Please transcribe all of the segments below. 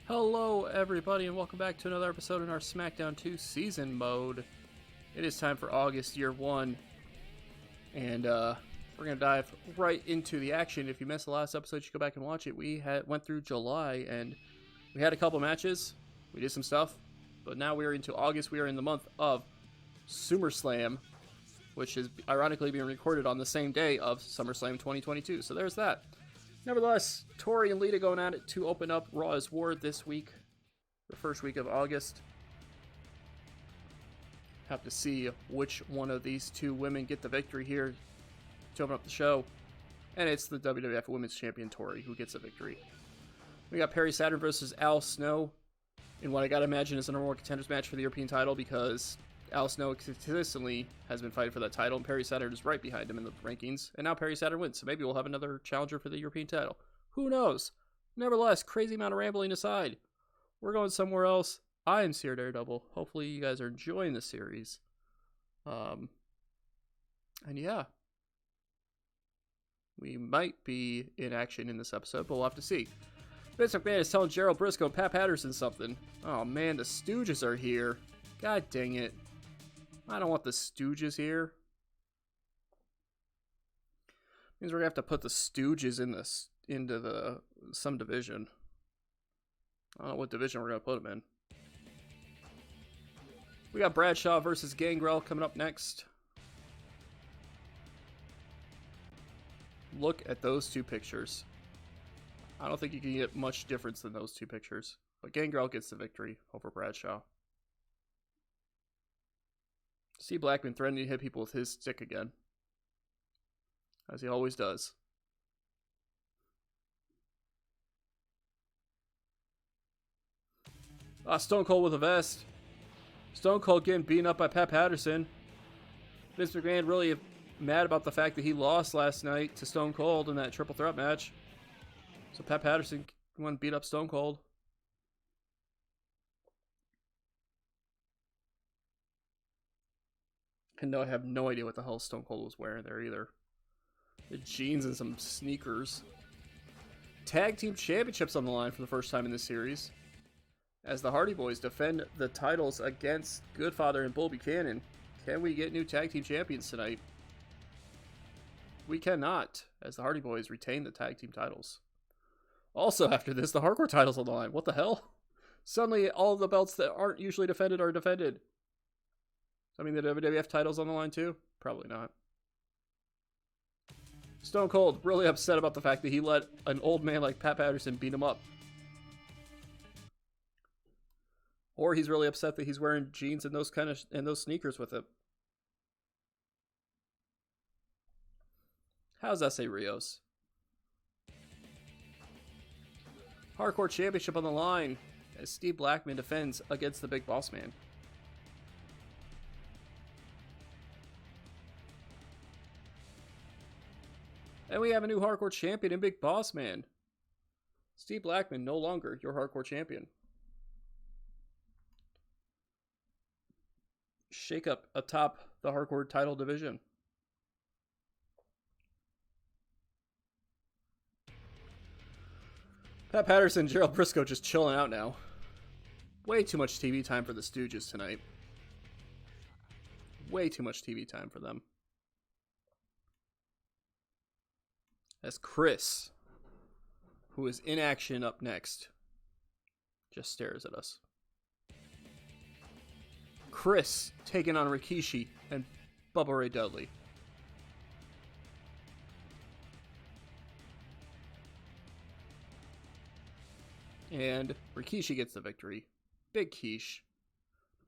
Hello everybody and welcome back to another episode in our Smackdown 2 season mode. It is time for August year 1 and we're going to dive right into the action. If you missed the last episode, you should go back and watch it. We went through July and we had a couple matches, we did some stuff, but now we are into August. We are in the month of SummerSlam, which is ironically being recorded on the same day of SummerSlam 2022, so there's that. Nevertheless, Tori and Lita going at it to open up Raw's War this week, the first week of August. Have to see which one of these two women get the victory here to open up the show. And it's the WWF Women's Champion Tori who gets the victory. We got Perry Saturn versus Al Snow in what I gotta imagine is a number one contenders match for the European title, because Al Snow consistently has been fighting for that title, and Perry Saturn is right behind him in the rankings, and now Perry Saturn wins, so maybe we'll have another challenger for the European title. Who knows? Nevertheless, crazy amount of rambling aside, we're going somewhere else. I am Seer Daredevil. Hopefully you guys are enjoying the series. And yeah. We might be in action in this episode, but we'll have to see. Vince McMahon is telling Gerald Briscoe and Pat Patterson something. Oh man, the Stooges are here. God dang it. I don't want the Stooges here. Means we're gonna have to put the Stooges in this into some division. I don't know what division we're gonna put them in. We got Bradshaw versus Gangrel coming up next. Look at those two pictures. I don't think you can get much difference than those two pictures. But Gangrel gets the victory over Bradshaw. See Blackman threatening to hit people with his stick again, as he always does. Stone Cold with a vest. Stone Cold getting beaten up by Pat Patterson. Vince McMahon really mad about the fact that he lost last night to Stone Cold in that triple threat match. So Pat Patterson went and beat up Stone Cold. And no, I have no idea what the hell Stone Cold was wearing there either. The jeans and some sneakers. Tag Team Championships on the line for the first time in this series, as the Hardy Boys defend the titles against Goodfather and Bull Buchanan. Can we get new Tag Team Champions tonight? We cannot, as the Hardy Boys retain the Tag Team titles. Also after this, the Hardcore titles on the line. What the hell? Suddenly all of the belts that aren't usually defended are defended. I mean, the WWF title's on the line too? Probably not. Stone Cold really upset about the fact that he let an old man like Pat Patterson beat him up. Or he's really upset that he's wearing jeans and those sneakers with it. How's that say Rios? Hardcore Championship on the line as Steve Blackman defends against the Big Boss Man. And we have a new Hardcore Champion in Big Boss Man. Steve Blackman, no longer your Hardcore Champion. Shake up atop the Hardcore title division. Pat Patterson, Gerald Briscoe just chilling out now. Way too much TV time for the Stooges tonight. Way too much TV time for them. As Chris, who is in action up next, just stares at us. Chris taking on Rikishi and Bubba Ray Dudley. And Rikishi gets the victory. Big Quiche.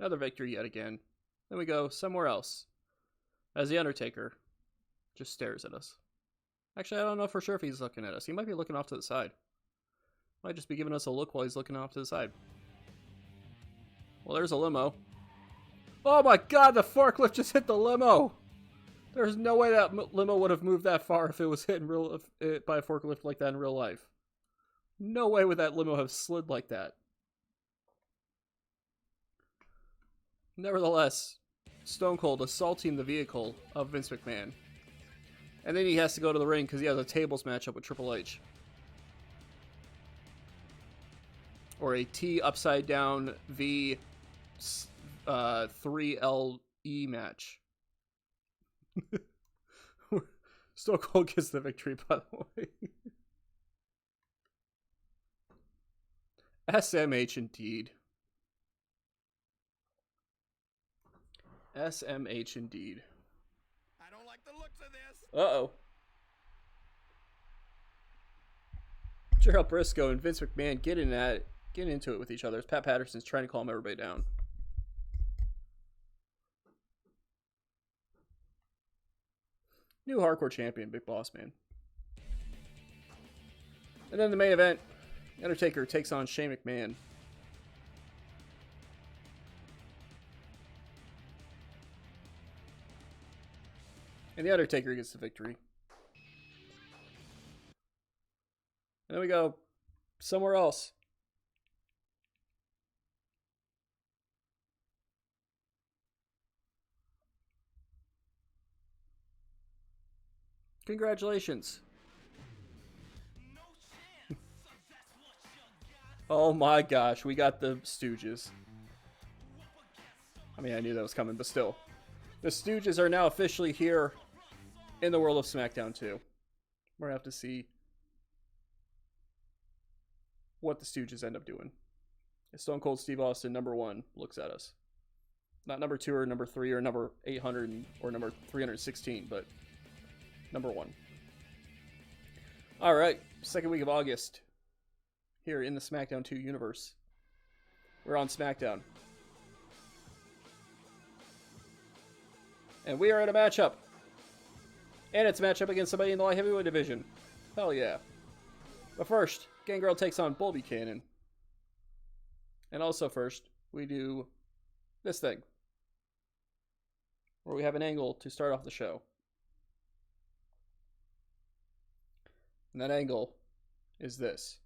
Another victory yet again. Then we go somewhere else, as The Undertaker just stares at us. Actually, I don't know for sure if he's looking at us. He might be looking off to the side. Might just be giving us a look while he's looking off to the side. Well, there's a limo. Oh my god, the forklift just hit the limo! There's no way that limo would have moved that far if it was hit by a forklift like that in real life. No way would that limo have slid like that. Nevertheless, Stone Cold assaulting the vehicle of Vince McMahon. And then he has to go to the ring because he has a tables matchup with Triple H. or a T upside down V 3LE match. Stone Cold gets the victory, by the way. SMH indeed. SMH indeed. I don't like the looks of this. Uh-oh. Gerald Briscoe and Vince McMahon getting into it with each other as Pat Patterson's trying to calm everybody down. New hardcore champion, Big Boss Man. And then the main event, Undertaker takes on Shane McMahon. And the Undertaker gets the victory. And then we go somewhere else. Congratulations. Oh my gosh, we got the Stooges. I mean, I knew that was coming, but still. The Stooges are now officially here in the world of SmackDown 2. We're going to have to see what the Stooges end up doing. Stone Cold Steve Austin, number 1, looks at us. Not number 2 or number 3 or number 800 or number 316, but number 1. All right, second week of August. Here in the SmackDown 2 universe. We're on SmackDown. And we are in a matchup. And it's a matchup against somebody in the light heavyweight division. Hell yeah. But first, Gangrel takes on Bull Buchanan. And also first, we do this thing. Where we have an angle to start off the show. And that angle is this.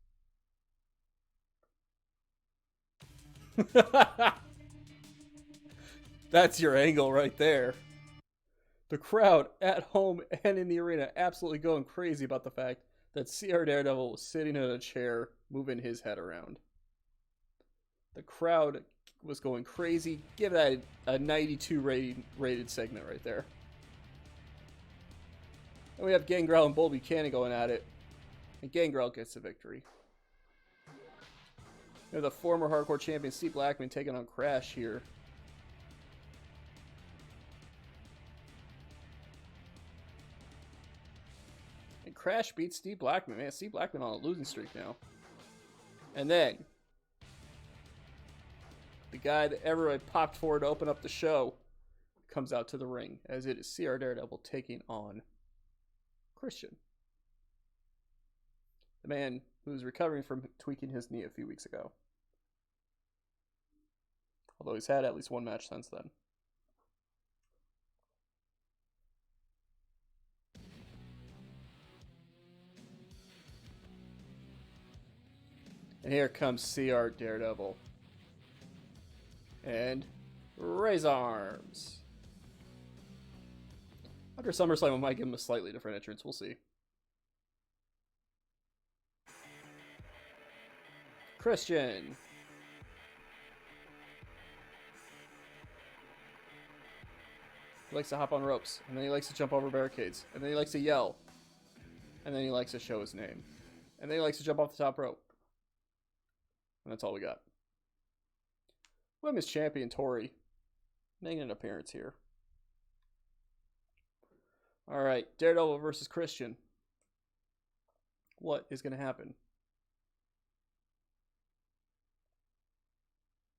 That's your angle right there. The crowd at home and in the arena absolutely going crazy about the fact that CR Daredevil was sitting in a chair moving his head around. The crowd was going crazy. Give that a 92 rated segment right there. And we have Gangrel and Bull Buchanan going at it. And Gangrel gets the victory. We have the former hardcore champion Steve Blackman taking on Crash here. And Crash beats Steve Blackman. Man, Steve Blackman on a losing streak now. And then, the guy that everybody popped for to open up the show comes out to the ring, as it is CR Daredevil taking on Christian. The man who's recovering from tweaking his knee a few weeks ago. Although he's had at least one match since then. And here comes CR Daredevil. And raise arms. After SummerSlam, I might give him a slightly different entrance. We'll see. Christian. He likes to hop on ropes, and then he likes to jump over barricades, and then he likes to yell, and then he likes to show his name, and then he likes to jump off the top rope. And that's all we got. Women's champion Tori making an appearance here. Alright, Daredevil versus Christian. What is going to happen?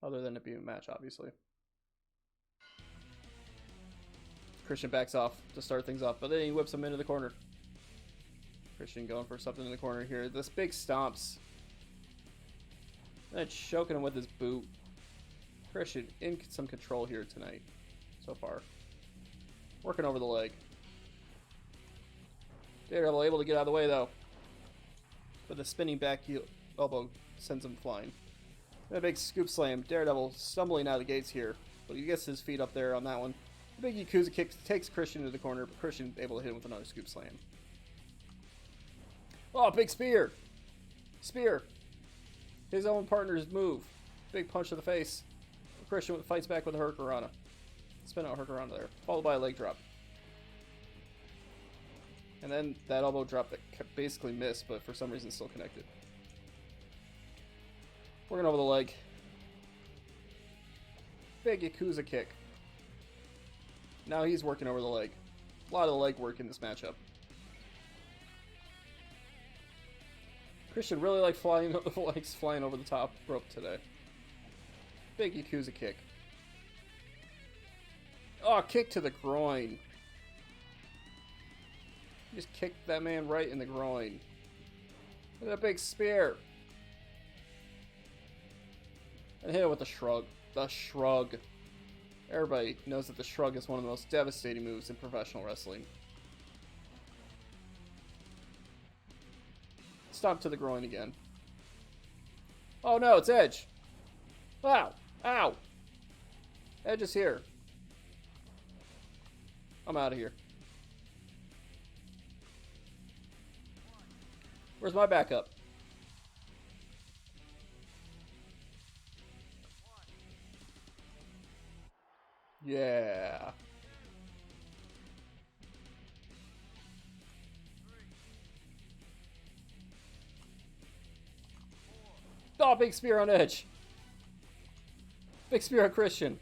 Other than it being a match, obviously. Christian backs off to start things off, but then he whips him into the corner. Christian going for something in the corner here. This big stomps. And choking him with his boot. Christian in some control here tonight, so far. Working over the leg. Daredevil able to get out of the way, though. But the spinning back heel elbow sends him flying. And a big scoop slam. Daredevil stumbling out of the gates here. But he gets his feet up there on that one. The big Yakuza kick takes Christian into the corner, but Christian able to hit him with another scoop slam. Oh, big spear! Spear! His own partner's move. Big punch to the face. Christian fights back with a Hurricanrana. Spin out Hurricanrana there. Followed by a leg drop. And then that elbow drop that basically missed, but for some reason still connected. Working over the leg. Big Yakuza kick. Now he's working over the leg. A lot of leg work in this matchup. Christian really likes flying over the top rope today. Big Yakuza kick. Oh, kick to the groin. Just kicked that man right in the groin. And a big spear. And hit it with the shrug. The shrug. Everybody knows that the shrug is one of the most devastating moves in professional wrestling. Stomp to the groin again. Oh no, it's Edge. Wow. Ow. Edge is here. I'm out of here. Where's my backup? Yeah. Oh, big spear on Edge. Big spear on Christian.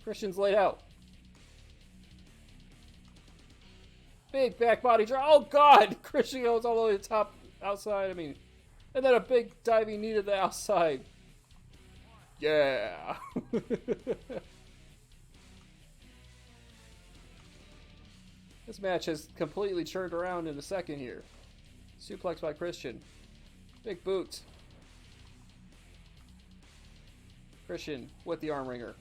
Christian's laid out. Big back body drop. Oh, God! Christian goes all the way to the top, outside. I mean, and then a big diving knee to the outside. Yeah. This match has completely turned around in a second here. Suplex by Christian. Big boot. Christian with the arm wringer.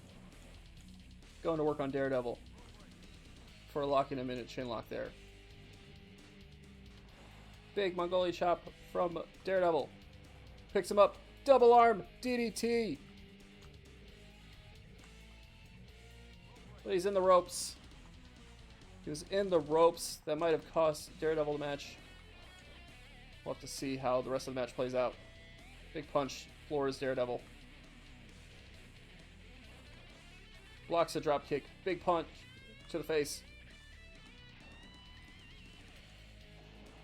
Going to work on Daredevil for a lock in a minute chin lock there. Big Mongolian chop from Daredevil. Picks him up. Double arm DDT. But he's in the ropes. He was in the ropes. That might have cost Daredevil the match. We'll have to see how the rest of the match plays out. Big punch. Floors Daredevil. Blocks a drop kick. Big punch to the face.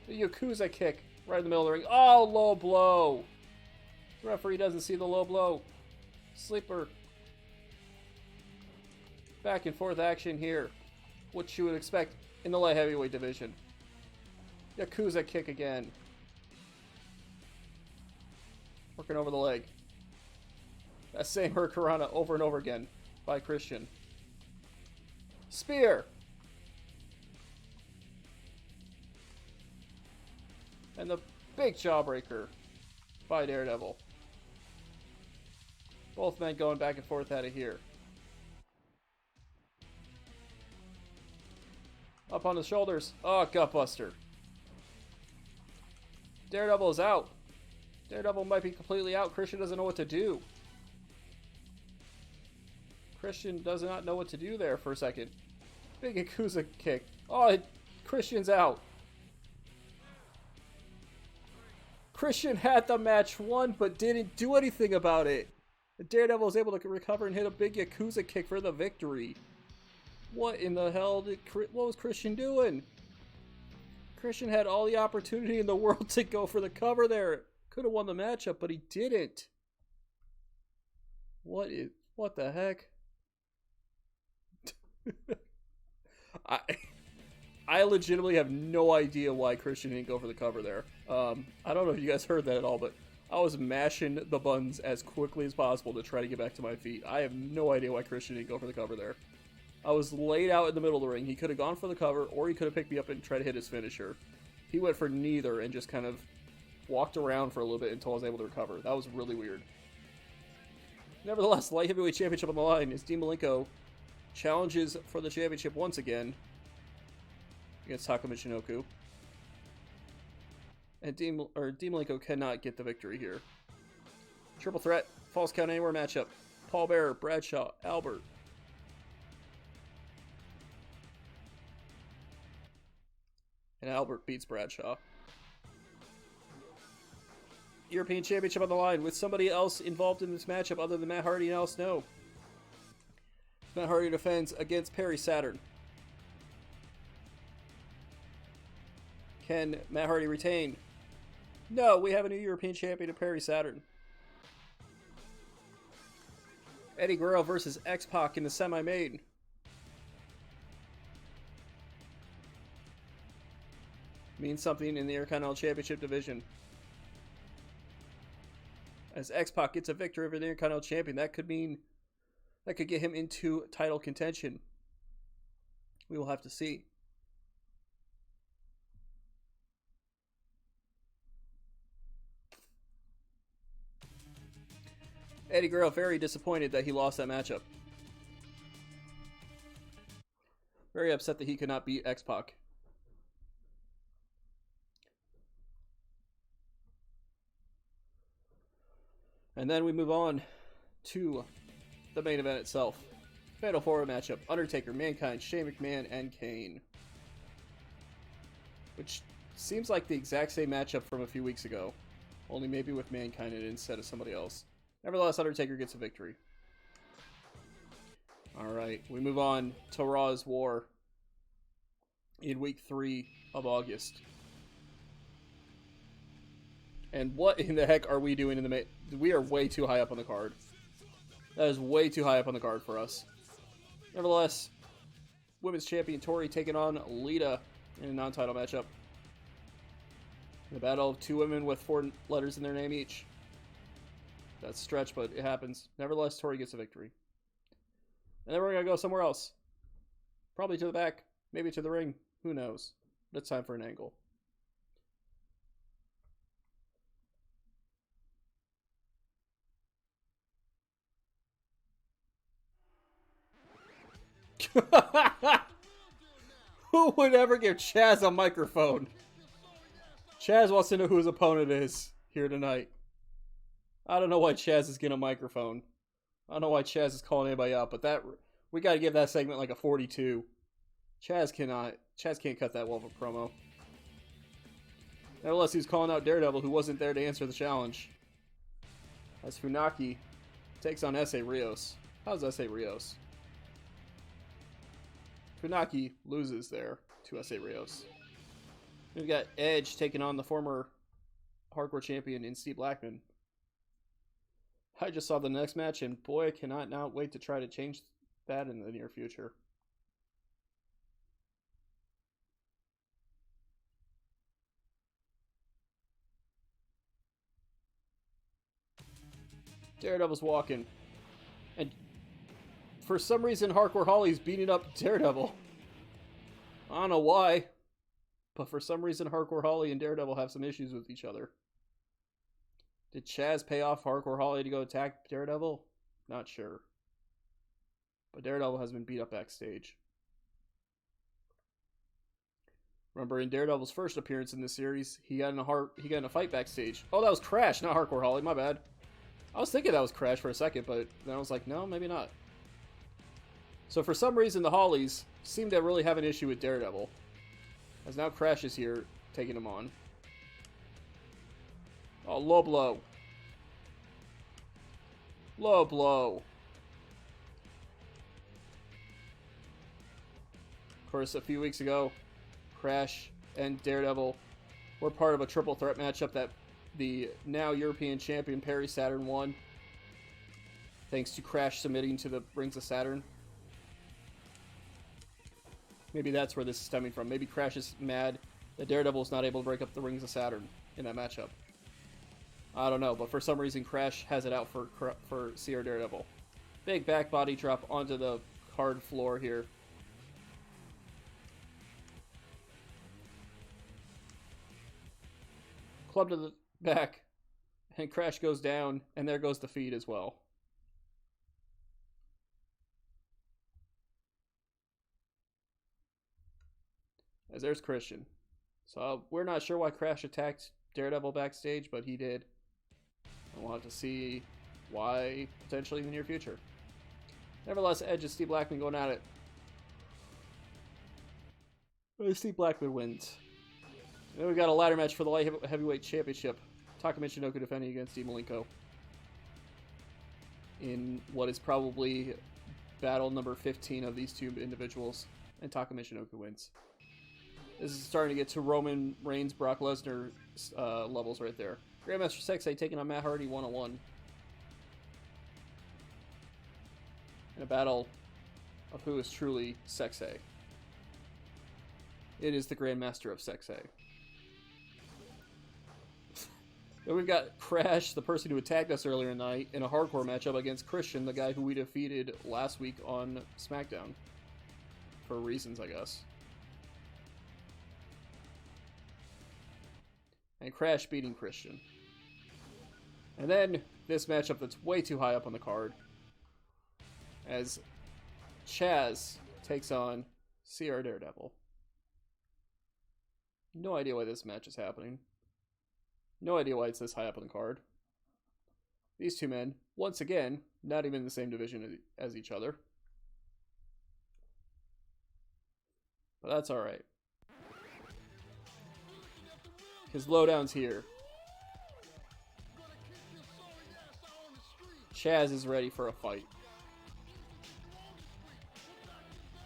The Yakuza kick right in the middle of the ring. Oh, low blow. The referee doesn't see the low blow. Sleeper. Back and forth action here. What you would expect in the light heavyweight division. Yakuza kick again. Working over the leg. That same Hurricanrana over and over again by Christian. Spear. And the big jawbreaker by Daredevil. Both men going back and forth out of here. Up on the shoulders. Oh, gutbuster. Daredevil is out. Daredevil might be completely out. Christian doesn't know what to do. Christian does not know what to do there for a second. Big Yakuza kick. Oh, Christian's out. Christian had the match won, but didn't do anything about it. Daredevil was able to recover and hit a big Yakuza kick for the victory. What in the hell what was Christian doing? Christian had all the opportunity in the world to go for the cover there. Could have won the matchup, but he didn't. What the heck? I legitimately have no idea why Christian didn't go for the cover there. I don't know if you guys heard that at all, but I was mashing the buttons as quickly as possible to try to get back to my feet. I have no idea why Christian didn't go for the cover there. I was laid out in the middle of the ring. He could have gone for the cover, or he could have picked me up and tried to hit his finisher. He went for neither and just kind of walked around for a little bit until I was able to recover. That was really weird. Nevertheless, light heavyweight championship on the line as Dean Malenko challenges for the championship once again against Taka Michinoku. And Dean Malenko cannot get the victory here. Triple threat, false count anywhere matchup. Paul Bearer, Bradshaw, Albert. And Albert beats Bradshaw. European Championship on the line with somebody else involved in this matchup other than Matt Hardy and Al Snow. Matt Hardy defends against Perry Saturn. Can Matt Hardy retain? No, we have a new European champion, Perry Saturn. Eddie Guerrero versus X-Pac in the semi-main. Means something in the Intercontinental Championship division. As X-Pac gets a victory over the Intercontinental Champion, that could get him into title contention. We will have to see. Eddie Guerrero very disappointed that he lost that matchup. Very upset that he could not beat X-Pac. And then we move on to the main event itself. Fatal 4 matchup. Undertaker, Mankind, Shane McMahon, and Kane. Which seems like the exact same matchup from a few weeks ago. Only maybe with Mankind instead of somebody else. Nevertheless, Undertaker gets a victory. Alright, we move on to Raw's War in week 3 of August. And what in the heck are we doing in the main? We are way too high up on the card. That is way too high up on the card for us. Nevertheless, Women's Champion Tori taking on Lita in a non-title matchup. In a battle of 2 women with 4 letters in their name each. That's a stretch, but it happens. Nevertheless, Tori gets a victory. And then we're going to go somewhere else. Probably to the back. Maybe to the ring. Who knows? But it's time for an angle. Who would ever give Chaz a microphone? Chaz wants to know who his opponent is here tonight. I don't know why Chaz is getting a microphone. I don't know why Chaz is calling anybody out, but that we got to give that segment like a 42. Chaz can't cut that well of a promo. Nevertheless, he's calling out Daredevil, who wasn't there to answer the challenge. As Funaki takes on S.A. Rios. How's S.A. Rios? Funaki loses there to S.A. Rios. We've got Edge taking on the former hardcore champion in Steve Blackman. I just saw the next match, and boy, I cannot now wait to try to change that in the near future. Daredevil's walking. And for some reason, Hardcore Holly's beating up Daredevil. I don't know why. But for some reason, Hardcore Holly and Daredevil have some issues with each other. Did Chaz pay off Hardcore Holly to go attack Daredevil? Not sure. But Daredevil has been beat up backstage. Remember, in Daredevil's first appearance in this series, he got in a fight backstage. Oh, that was Crash, not Hardcore Holly. My bad. I was thinking that was Crash for a second, but then I was like, no, maybe not. So for some reason, the Hollies seem to really have an issue with Daredevil. As now Crash is here, taking him on. Oh, low blow. Low blow. Of course, a few weeks ago, Crash and Daredevil were part of a triple threat matchup that the now European champion Perry Saturn won. Thanks to Crash submitting to the Rings of Saturn. Maybe that's where this is stemming from. Maybe Crash is mad that Daredevil is not able to break up the Rings of Saturn in that matchup. I don't know, but for some reason Crash has it out for CR Daredevil. Big back body drop onto the hard floor here. Club to the back, and Crash goes down, and there goes the feed as well. As there's Christian. So we're not sure why Crash attacked Daredevil backstage, but he did. And we'll have to see why potentially in the near future. Nevertheless, Edge and Steve Blackman going at it. Steve Blackman wins. Then we got a ladder match for the light heavyweight championship. Taka Michinoku defending against Di Malenko in what is probably battle number 15 of these two individuals, and Taka Michinoku wins. This is starting to get to Roman Reigns, Brock Lesnar levels right there. Grandmaster Sexay taking on Matt Hardy 1-on-1. In a battle of who is truly Sexay. It is the Grandmaster of Sexay. Then we've got Crash, the person who attacked us earlier tonight, in a hardcore matchup against Christian, the guy who we defeated last week on Smackdown. For reasons, I guess. And Crash beating Christian. And then this matchup that's way too high up on the card, as Chaz takes on CR Daredevil. No idea why this match is happening. No idea why it's this high up on the card. These two men, once again, not even in the same division as each other. But that's alright. Because Lowdown's here. Chaz is ready for a fight.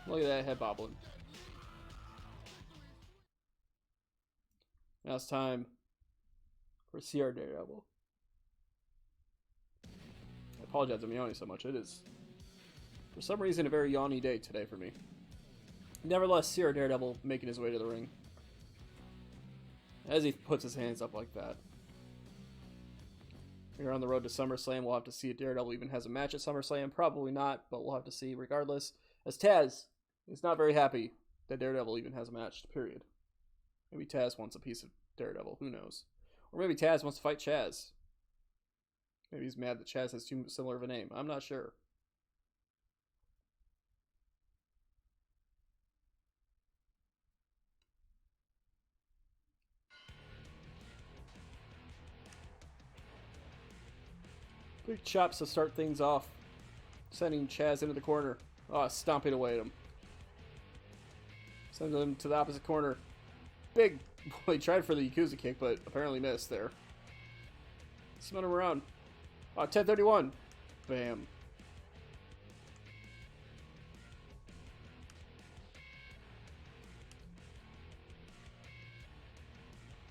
Look at that head bobbling. Now it's time for CR Daredevil. I apologize I'm yawning so much. It is, for some reason, a very yawny day today for me. Nevertheless, CR Daredevil making his way to the ring. As he puts his hands up like that. We're on the road to SummerSlam. We'll have to see if Daredevil even has a match at SummerSlam. Probably not, but we'll have to see regardless. As Taz is not very happy that Daredevil even has a match, period. Maybe Taz wants a piece of Daredevil. Who knows? Or maybe Taz wants to fight Chaz. Maybe he's mad that Chaz has too similar of a name. I'm not sure. Big chops to start things off. Sending Chaz into the corner. Oh, stomping away at him. Sending him to the opposite corner. Big. Well, he tried for the Yakuza kick, but apparently missed there. Spin him around. Oh, 1031. Bam.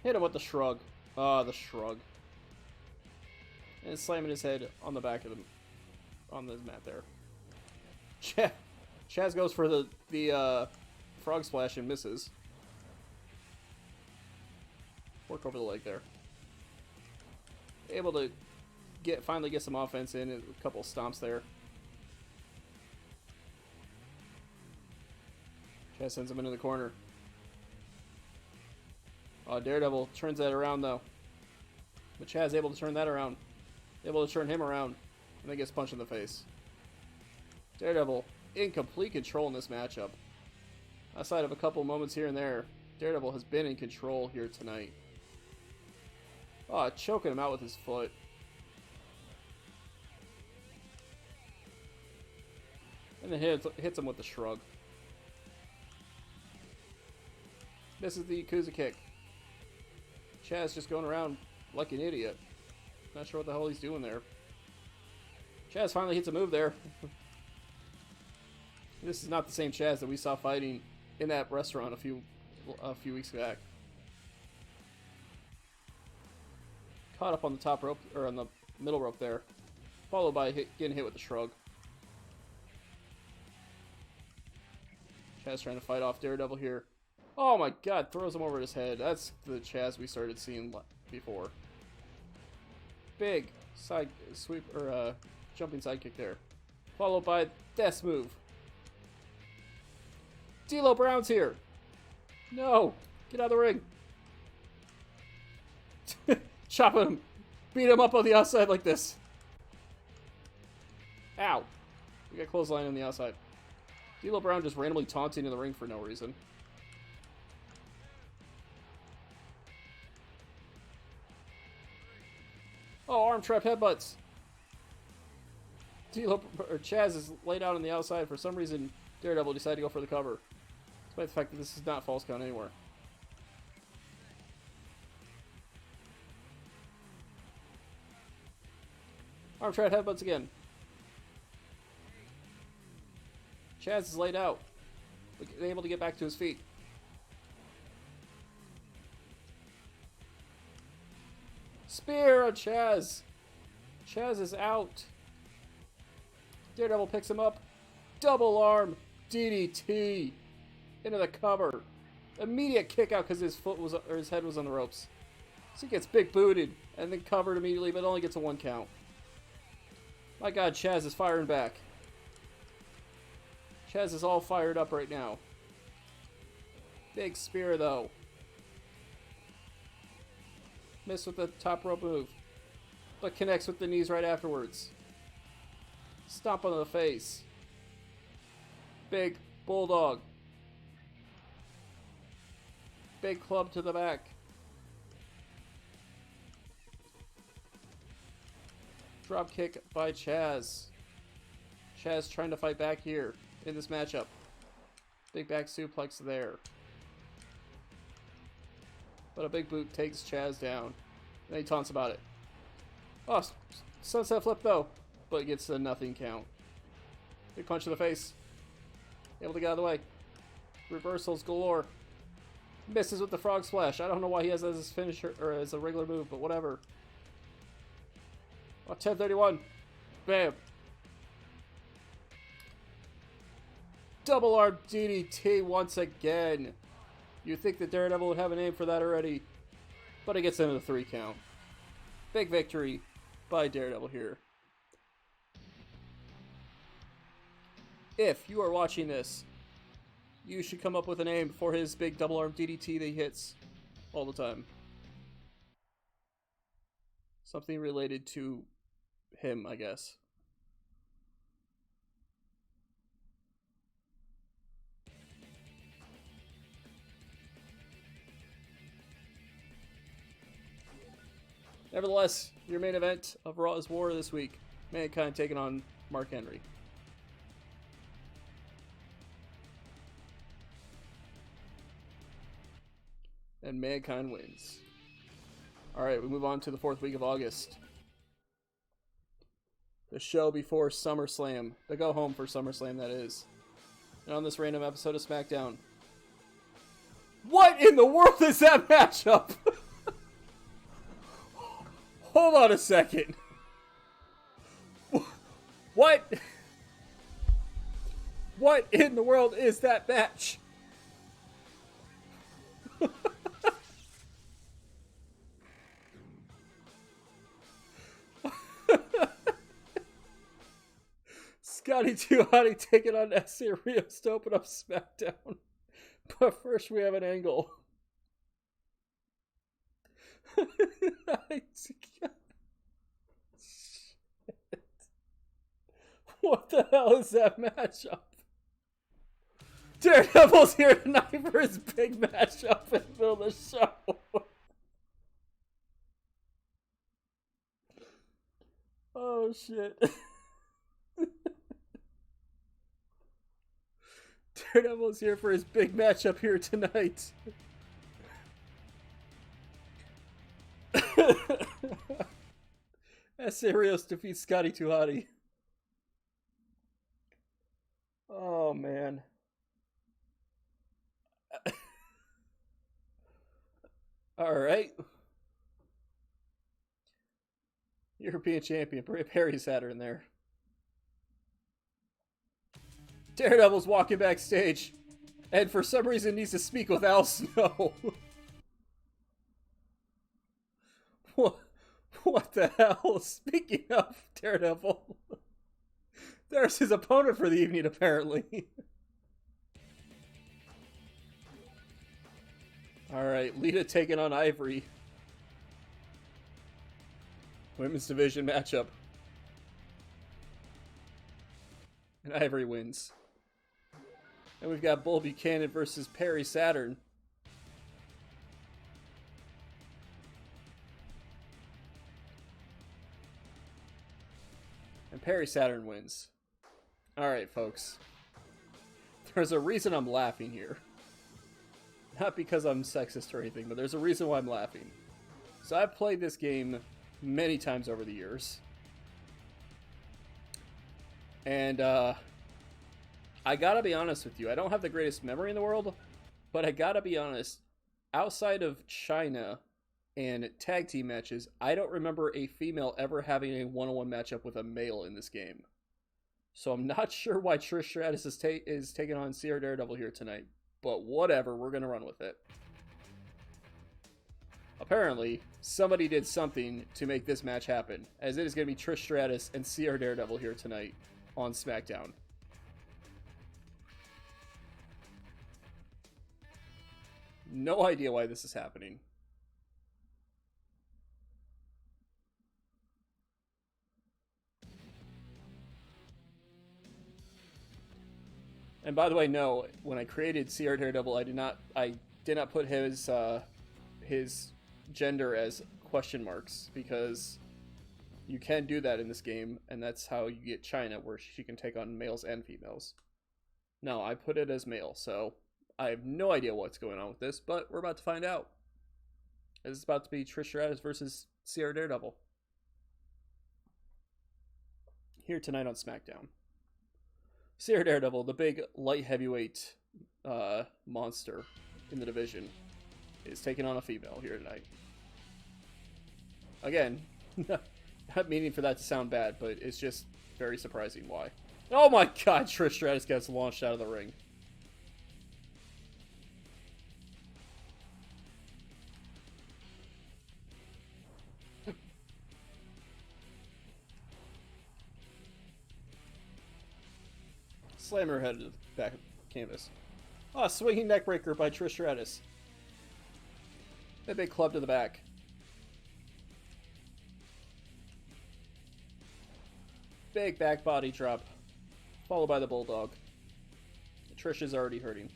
Hit him with the shrug. Ah, the shrug. And slamming his head on the back of him. On the mat there. Chaz goes for the frog splash and misses. Work over the leg there. Able to finally get some offense in. A couple stomps there. Chaz sends him into the corner. Oh, Daredevil turns that around though. But Chaz able to turn that around. Able to turn him around. And then gets punched in the face. Daredevil in complete control in this matchup. Outside of a couple moments here and there, Daredevil has been in control here tonight. Oh, choking him out with his foot. And then hits him with the shrug. This is the Yakuza kick. Chaz just going around like an idiot. Not sure what the hell he's doing there. Chaz finally hits a move there. This is not the same Chaz that we saw fighting in that restaurant a few weeks back. Caught up on the top rope, or on the middle rope there. Followed by getting hit with the shrug. Chaz trying to fight off Daredevil here. Oh my god, throws him over his head. That's the Chaz we started seeing before. Big side sweep, or jumping sidekick there. Followed by this move. D'Lo Brown's here. No, get out of the ring. Chopping him. Beat him up on the outside like this. Ow. We got clothesline on the outside. D'Lo Brown just randomly taunting in the ring for no reason. Oh, arm trap headbutts. Chaz is laid out on the outside. For some reason, Daredevil decided to go for the cover. Despite the fact that this is not false count anywhere. Arm trap headbutts again. Chaz is laid out, but able to get back to his feet. Spear on Chaz. Chaz is out. Daredevil picks him up. Double arm DDT into the cover. Immediate kick out because his head was on the ropes. So he gets big booted and then covered immediately, but only gets a 1 count. My God, Chaz is firing back. Chaz is all fired up right now. Big spear though. Missed with the top rope move, but connects with the knees right afterwards. Stomp on the face. Big bulldog. Big club to the back. Drop kick by Chaz. Chaz trying to fight back here in this matchup. Big back suplex there. But a big boot takes Chaz down. And then he taunts about it. Oh, sunset flip though. But gets a nothing count. Big punch to the face. Able to get out of the way. Reversals galore. Misses with the frog splash. I don't know why he has that as his finisher or as a regular move, but whatever. Oh, 1031. Bam. Double arm DDT once again. You'd think that Daredevil would have a name for that already, but it gets into the 3 count. Big victory by Daredevil here. If you are watching this, you should come up with a name for his big double arm DDT that he hits all the time. Something related to him, I guess. Nevertheless, your main event of Raw's War this week, Mankind taking on Mark Henry. And Mankind wins. Alright, we move on to the 4th week of August. The show before SummerSlam. The go home for SummerSlam, that is. And on this random episode of Smackdown. What in the world is that matchup? Hold on a second. What? What in the world is that match? Scotty 2 Hottie taking on S.A. Rios to open up SmackDown. But first we have an angle. What the hell is that matchup? Daredevil's here tonight for his big matchup in the middle of the show. Oh shit. Daredevil's here for his big matchup here tonight. S.A. Rios defeats Scotty 2 Hottie. Oh man. Alright. European champion, Perry Saturn there. Daredevil's walking backstage, and for some reason needs to speak with Al Snow. What the hell? Speaking of Daredevil, there's his opponent for the evening, apparently. Alright, Lita taking on Ivory. Women's division matchup. And Ivory wins. And we've got Bull Buchanan versus Perry Saturn. And Perry Saturn wins. Alright, folks. There's a reason I'm laughing here. Not because I'm sexist or anything, but there's a reason why I'm laughing. So I've played this game many times over the years. And I gotta be honest with you, I don't have the greatest memory in the world, but I gotta be honest, outside of China and tag team matches, I don't remember a female ever having a one-on-one matchup with a male in this game. So I'm not sure why Trish Stratus is taking on Sierra Daredevil here tonight, but whatever, we're gonna run with it. Apparently, somebody did something to make this match happen, as it is going to be Trish Stratus and Sierra Daredevil here tonight on Smackdown. No idea why this is happening. And by the way, no, when I created Sierra Daredevil, I did not put his gender as question marks, because you can do that in this game, and that's how you get China, where she can take on males and females. No, I put it as male, so I have no idea what's going on with this, but we're about to find out. This is about to be Trish Stratus versus Sierra Daredevil here tonight on Smackdown. Sierra Daredevil, the big light heavyweight monster in the division, is taking on a female here tonight. Again, not meaning for that to sound bad, but it's just very surprising why. Oh my god, Trish Stratus gets launched out of the ring. Slam her head to the back of the canvas. Oh, swinging neckbreaker by Trish Stratus. A big club to the back. Big back body drop, followed by the bulldog. Trish is already hurting.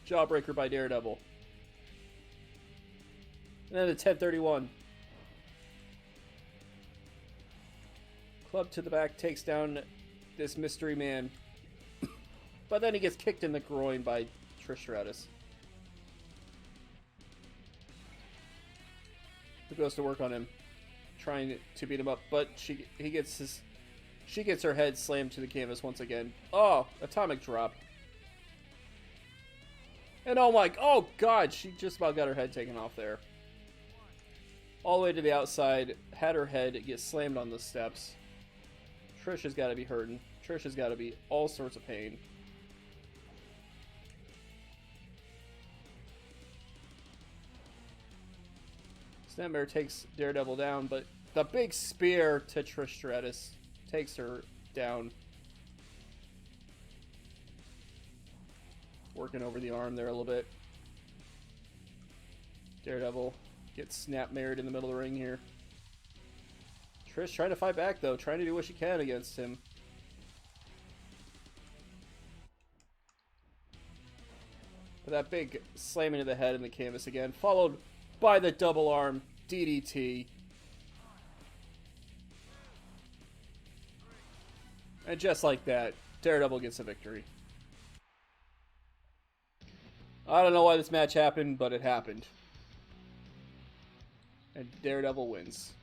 Jawbreaker by Daredevil. And then the 1031. Club to the back takes down this mystery man. But then he gets kicked in the groin by Trish Stratus. Who goes to work on him, trying to beat him up, but she gets her head slammed to the canvas once again. Oh, atomic drop. And oh god, she just about got her head taken off there. All the way to the outside, had her head get slammed on the steps. Trish has got to be hurting. Trish has got to be all sorts of pain. Snapmare takes Daredevil down, but the big spear to Trish Stratus takes her down. Working over the arm there a little bit. Daredevil gets snapmared in the middle of the ring here. Trish trying to fight back, though, trying to do what she can against him. But that big slamming to the head in the canvas again, followed by the double arm DDT. And just like that, Daredevil gets a victory. I don't know why this match happened, but it happened. And Daredevil wins.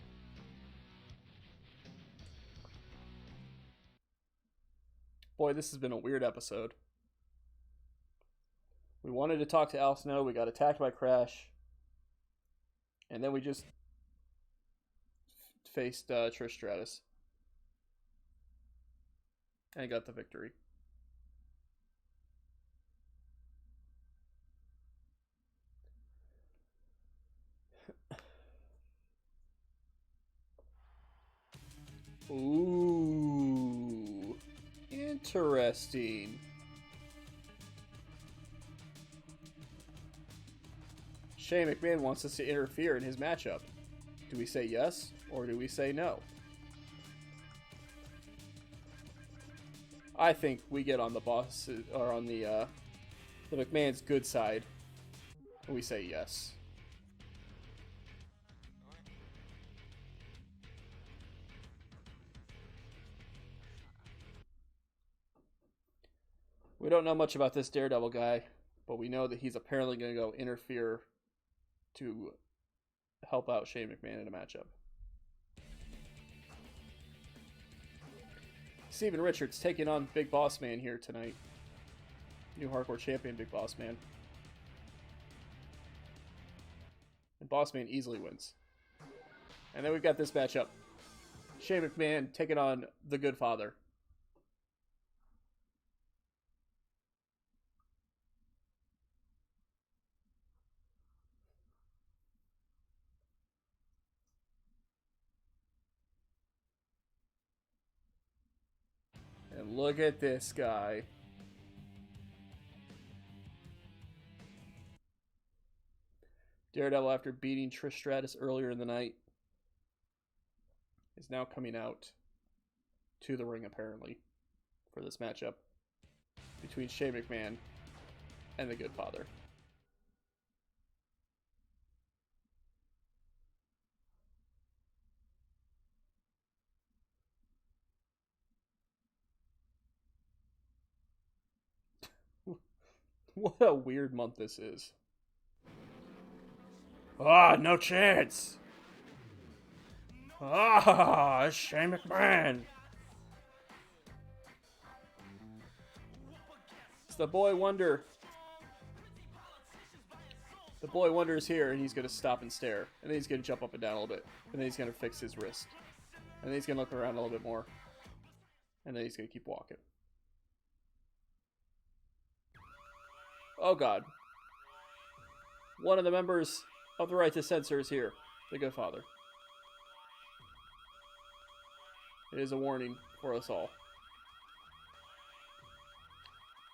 Boy, this has been a weird episode. We wanted to talk to Al Snow, we got attacked by Crash. And then we just faced Trish Stratus. And got the victory. Ooh. Interesting. Shane McMahon wants us to interfere in his matchup. Do we say yes or do we say no? I think we get on the boss or on the McMahon's good side. And we say yes. We don't know much about this Daredevil guy, but we know that he's apparently going to go interfere to help out Shane McMahon in a matchup. Steven Richards taking on Big Boss Man here tonight. New hardcore champion, Big Boss Man. And Boss Man easily wins. And then we've got this matchup. Shane McMahon taking on the Good Father. And look at this guy. Daredevil, after beating Trish Stratus earlier in the night, is now coming out to the ring, apparently, for this matchup between Shane McMahon and the Good Father. What a weird month this is. Ah, no chance. Ah, it's Shane McMahon. It's the Boy Wonder. The Boy Wonder is here, and he's going to stop and stare. And then he's going to jump up and down a little bit. And then he's going to fix his wrist. And then he's going to look around a little bit more. And then he's going to keep walking. Oh, God. One of the members of the Right to Censor is here. The Good Father. It is a warning for us all.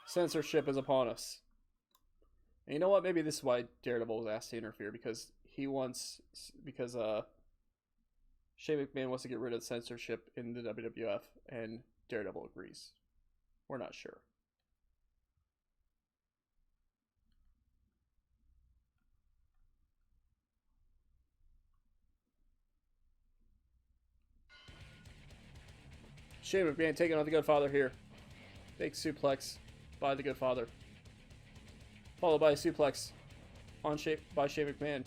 Censorship is upon us. And you know what? Maybe this is why Daredevil was asked to interfere, because Shane McMahon wants to get rid of censorship in the WWF, and Daredevil agrees. We're not sure. Shane McMahon taking on the Good Father here. Big suplex by the Good Father. Followed by a suplex by Shane McMahon.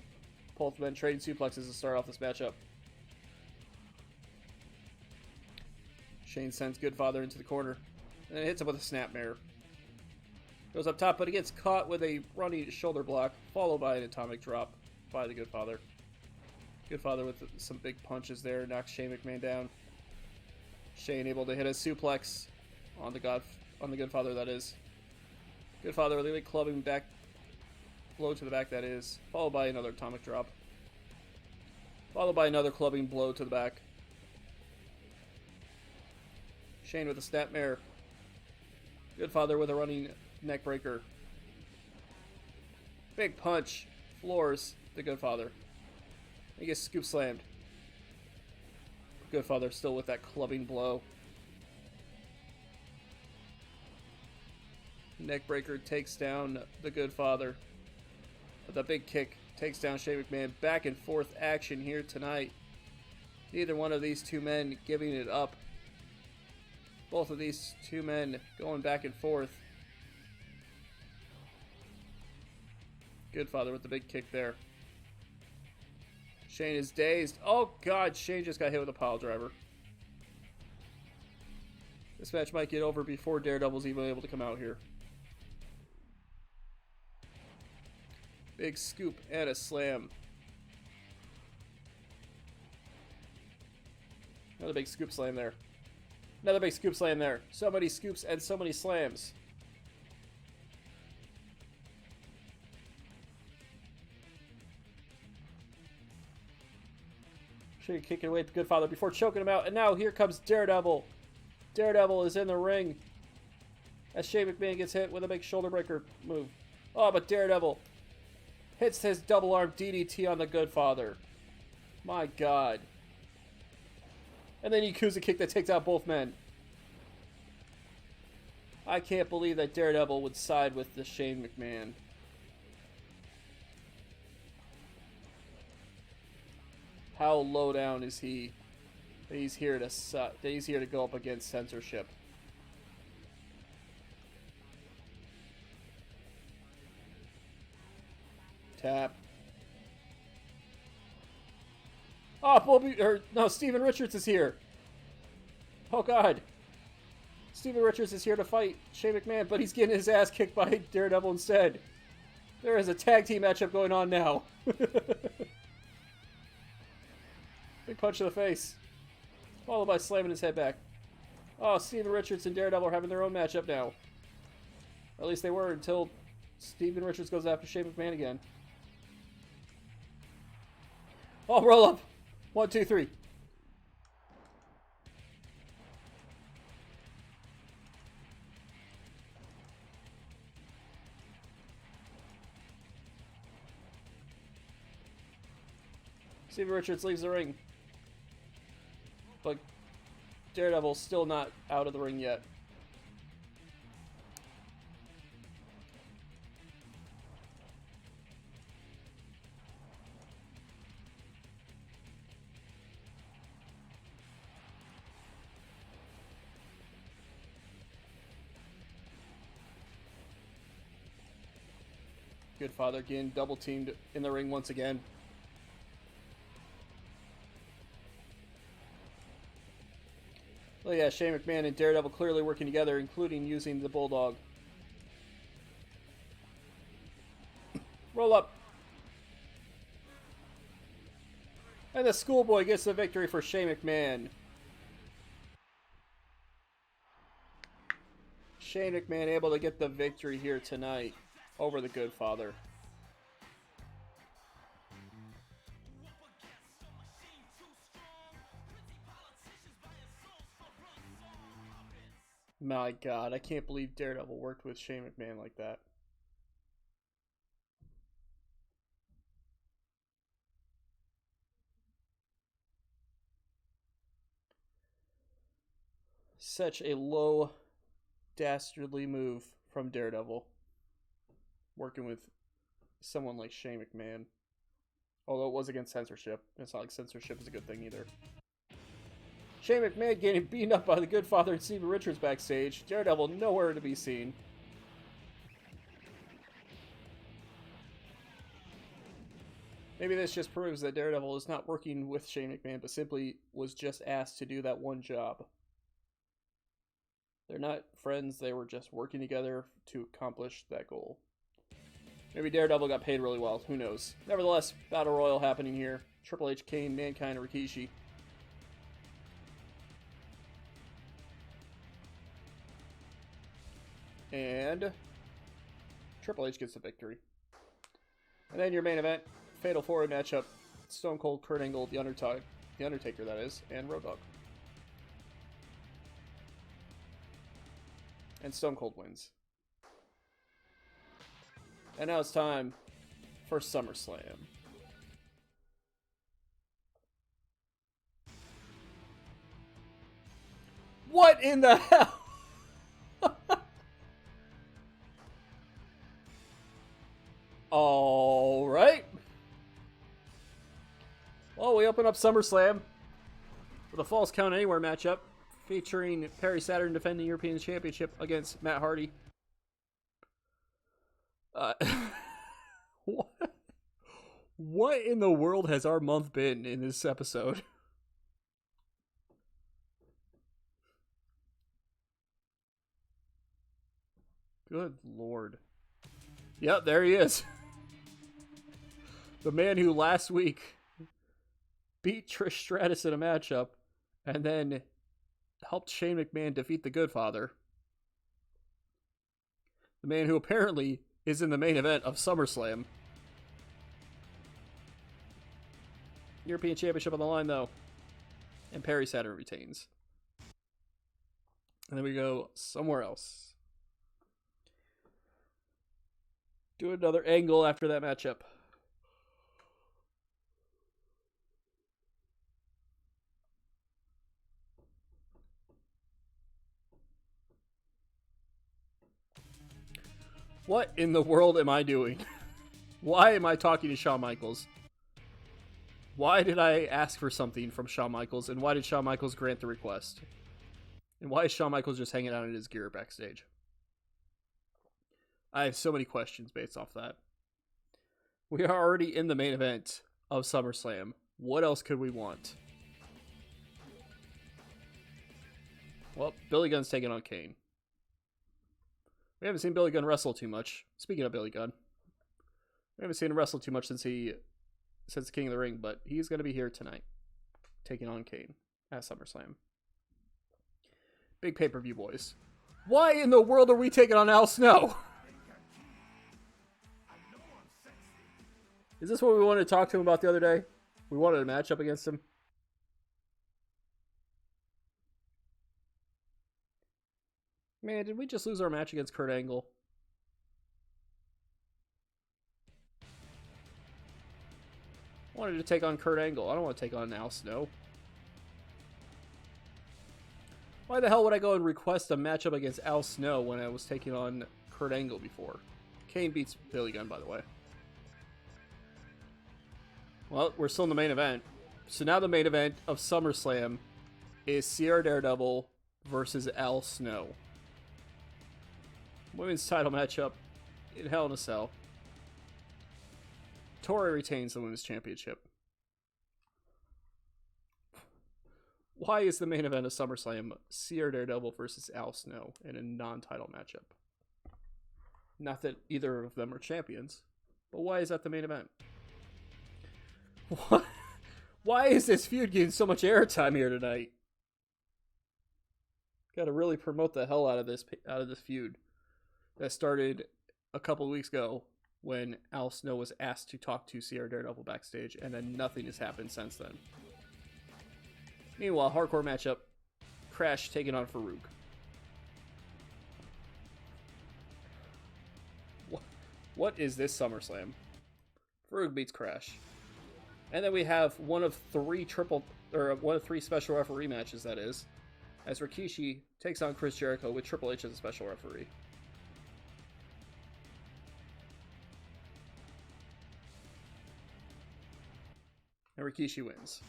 Both men trading suplexes to start off this matchup. Shane sends Good Father into the corner and then hits him with a snapmare. Goes up top, but he gets caught with a running shoulder block, followed by an atomic drop by the Good Father. Good Father with some big punches there, knocks Shane McMahon down. Shane able to hit a suplex on the Good Father, that is. Good Father with a big clubbing back blow to the back, that is. Followed by another atomic drop. Followed by another clubbing blow to the back. Shane with a snapmare. Good Father with a running neck breaker. Big punch. Floors the Good Father. He gets scoop slammed. Good Father still with that clubbing blow. Neckbreaker takes down the Good Father. With a big kick, takes down Shane McMahon. Back and forth action here tonight. Neither one of these two men giving it up. Both of these two men going back and forth. Good Father with the big kick there. Shane is dazed. Oh, God. Shane just got hit with a pile driver. This match might get over before Daredevil's even able to come out here. Big scoop and a slam. Another big scoop slam there. Another big scoop slam there. So many scoops and so many slams. Shane kicking away at the Good Father before choking him out. And now here comes Daredevil. Daredevil is in the ring as Shane McMahon gets hit with a big shoulder breaker move. Oh, but Daredevil hits his double arm DDT on the Good Father. My God. And then Yakuza kick that takes out both men. I can't believe that Daredevil would side with the Shane McMahon. How low down is he? That he's here to go up against censorship. Tap. Oh, Steven Richards is here. Oh, God. Steven Richards is here to fight Shane McMahon, but he's getting his ass kicked by Daredevil instead. There is a tag team matchup going on now. Big punch to the face. Followed by slamming his head back. Oh, Steven Richards and Daredevil are having their own matchup now. Or at least they were until Steven Richards goes after Shane McMahon again. Oh, roll up. 1, 2, 3. Steven Richards leaves the ring. But Daredevil's still not out of the ring yet. Good Father getting double teamed in the ring once again. Oh yeah, Shane McMahon and Daredevil clearly working together, including using the Bulldog. Roll up. And the Schoolboy gets the victory for Shane McMahon. Shane McMahon able to get the victory here tonight over the Good Father. My God, I can't believe Daredevil worked with Shane McMahon like that. Such a low, dastardly move from Daredevil. Working with someone like Shane McMahon. Although it was against censorship. It's not like censorship is a good thing either. Shane McMahon getting beaten up by the Good Father and Steven Richards backstage. Daredevil nowhere to be seen. Maybe this just proves that Daredevil is not working with Shane McMahon, but simply was just asked to do that one job. They're not friends, they were just working together to accomplish that goal. Maybe Daredevil got paid really well, who knows. Nevertheless, Battle Royal happening here. Triple H, Kane, Mankind, and Rikishi. And Triple H gets the victory. And then your main event, Fatal 4-Way matchup, Stone Cold, Kurt Angle, The Undertaker that is, and Road Dogg. And Stone Cold wins. And now it's time for SummerSlam. What in the hell? All right. Well, we open up SummerSlam with a Falls Count Anywhere matchup featuring Perry Saturn defending European Championship against Matt Hardy. What in the world has our month been in this episode? Good Lord. Yep, there he is. The man who last week beat Trish Stratus in a matchup and then helped Shane McMahon defeat the Good Father. The man who apparently is in the main event of SummerSlam. European Championship on the line, though. And Perry Saturn retains. And then we go somewhere else. Do another angle after that matchup. What in the world am I doing? Why am I talking to Shawn Michaels? Why did I ask for something from Shawn Michaels, and why did Shawn Michaels grant the request? And why is Shawn Michaels just hanging out in his gear backstage? I have so many questions based off that. We are already in the main event of SummerSlam. What else could we want? Well, Billy Gunn's taking on Kane. We haven't seen Billy Gunn wrestle too much. Speaking of Billy Gunn, we haven't seen him wrestle too much since King of the Ring, but he's going to be here tonight, taking on Kane at SummerSlam. Big pay-per-view, boys. Why in the world are we taking on Al Snow? Is this what we wanted to talk to him about the other day? We wanted a match up against him. Man, did we just lose our match against Kurt Angle? I wanted to take on Kurt Angle. I don't want to take on Al Snow. Why the hell would I go and request a matchup against Al Snow when I was taking on Kurt Angle before? Kane beats Billy Gunn, by the way. Well, we're still in the main event. So now the main event of SummerSlam is Sierra Daredevil versus Al Snow. Women's title matchup in Hell in a Cell. Tori retains the Women's Championship. Why is the main event of SummerSlam Sierra Daredevil versus Al Snow in a non-title matchup? Not that either of them are champions, but why is that the main event? Why is this feud getting so much airtime here tonight? Got to really promote the hell out of this feud that started a couple of weeks ago when Al Snow was asked to talk to Sierra Daredevil backstage, and then nothing has happened since then. Meanwhile, hardcore matchup, Crash taking on Farouk. What is this SummerSlam? Farouk beats Crash. And then we have one of three special referee matches, that is, as Rikishi takes on Chris Jericho with Triple H as a special referee. And Rikishi wins.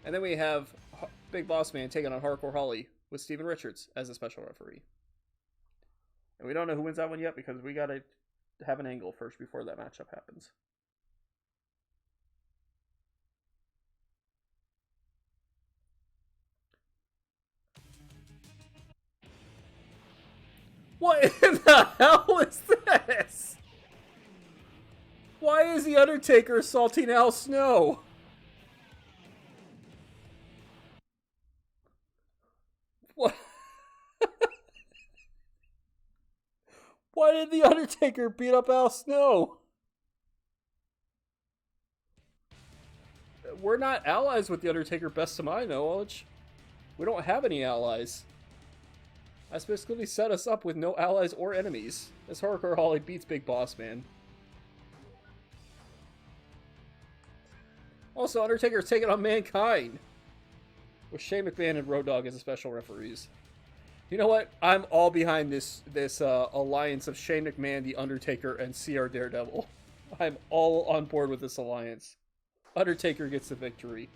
And then we have Big Boss Man taking on Hardcore Holly with Steven Richards as a special referee. And we don't know who wins that one yet because we got to have an angle first before that matchup happens. What in the hell is this? Why is The Undertaker assaulting Al Snow? What? Why did The Undertaker beat up Al Snow? We're not allies with The Undertaker, best to my knowledge. We don't have any allies. I specifically set us up with no allies or enemies, as Hardcore Holly beats Big Boss Man. Also, Undertaker's taking on Mankind, with Shane McMahon and Road Dogg as the special referees. You know what? I'm all behind this alliance of Shane McMahon, The Undertaker, and CR Daredevil. I'm all on board with this alliance. Undertaker gets the victory.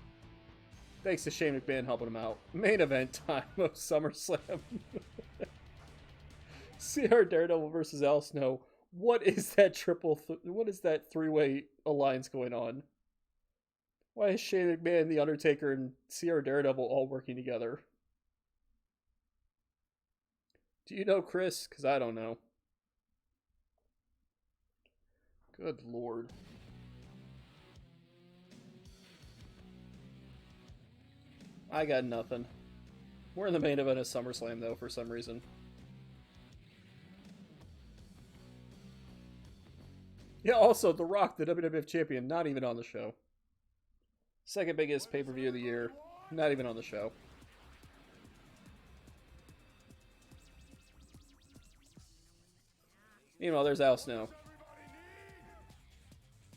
Thanks to Shane McMahon helping him out. Main event time of SummerSlam. CR Daredevil versus Al Snow. What is that what is that three-way alliance going on? Why is Shane McMahon, The Undertaker, and CR Daredevil all working together? Do you know, Chris? Because I don't know. Good Lord. I got nothing. We're in the main event of SummerSlam, though, for some reason. Yeah, also, The Rock, the WWF Champion, not even on the show. Second biggest pay-per-view of the year, not even on the show. Meanwhile, there's Al Snow,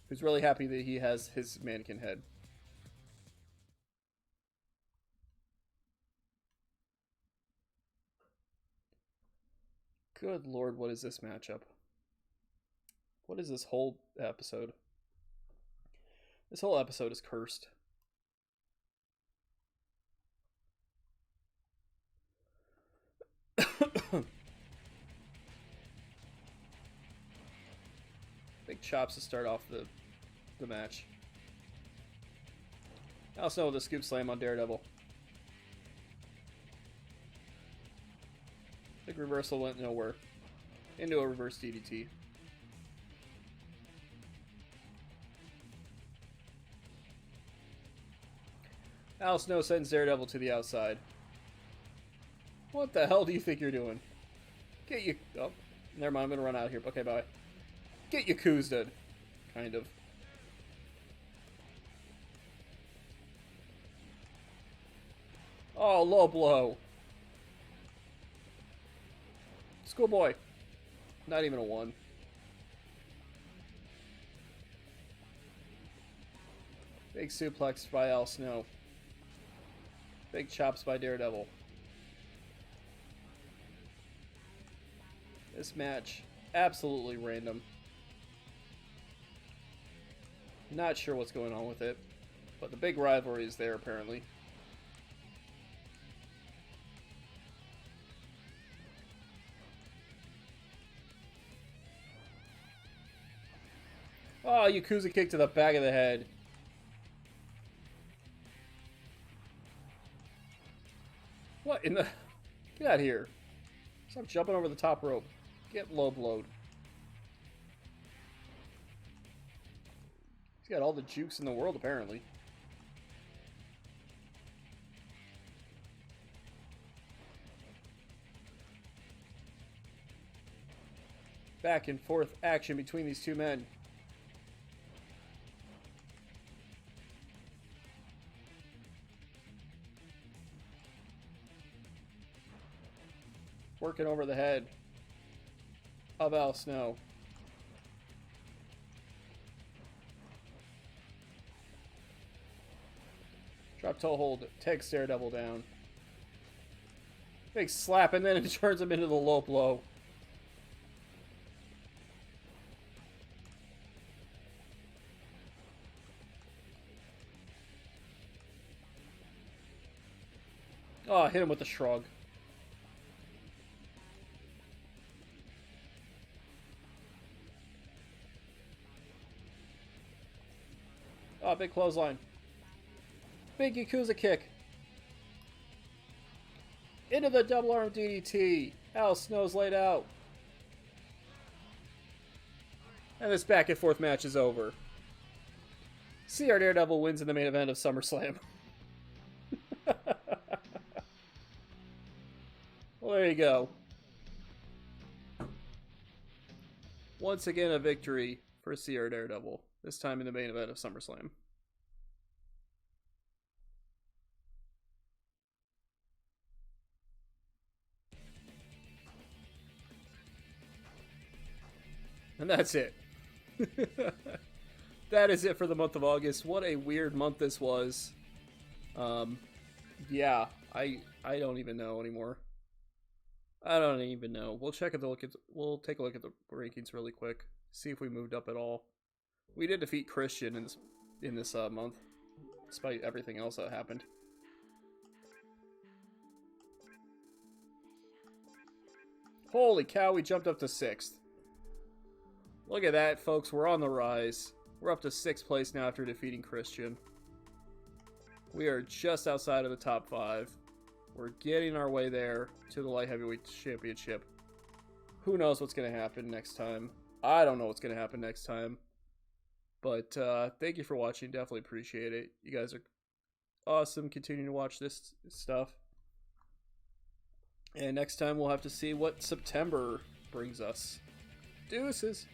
who's really happy that he has his mannequin head. Good Lord, what is this matchup? What is this whole episode? This whole episode is cursed. Big chops to start off the match. Al Snow with a scoop slam on Daredevil. Big reversal went nowhere. Into a reverse DDT. Al Snow sends Daredevil to the outside. What the hell do you think you're doing? Get you... Oh, never mind. I'm going to run out here. Okay, bye. Get Yakuza. Kind of. Oh, low blow. Schoolboy. Not even a 1. Big suplex by Al Snow. Big chops by Daredevil. This match, absolutely random. Not sure what's going on with it, but the big rivalry is there apparently. Oh, Yakuza kick to the back of the head. What in the... Get out of here. Stop jumping over the top rope. Get low blowed. He's got all the jukes in the world, apparently. Back and forth action between these two men. Working over the head of Al Snow. Drop toe hold, takes Daredevil down. Big slap, and then it turns him into the low blow. Oh, hit him with the shrug. Oh, big clothesline. Big Yakuza kick. Into the double arm DDT. Al Snow's laid out. And this back and forth match is over. CR Daredevil wins in the main event of SummerSlam. Well, there you go. Once again, a victory for CR Daredevil. This time in the main event of SummerSlam. And that's it. That is it for the month of August. What a weird month this was. Yeah, I don't even know anymore. I don't even know. We'll take a look at the rankings really quick. See if we moved up at all. We did defeat Christian in this month, despite everything else that happened. Holy cow, we jumped up to 6th. Look at that, folks. We're on the rise. We're up to 6th place now after defeating Christian. We are just outside of the top 5. We're getting our way there to the Light Heavyweight Championship. Who knows what's going to happen next time? I don't know what's going to happen next time. But thank you for watching. Definitely appreciate it. You guys are awesome. Continuing to watch this stuff. And next time we'll have to see what September brings us. Deuces.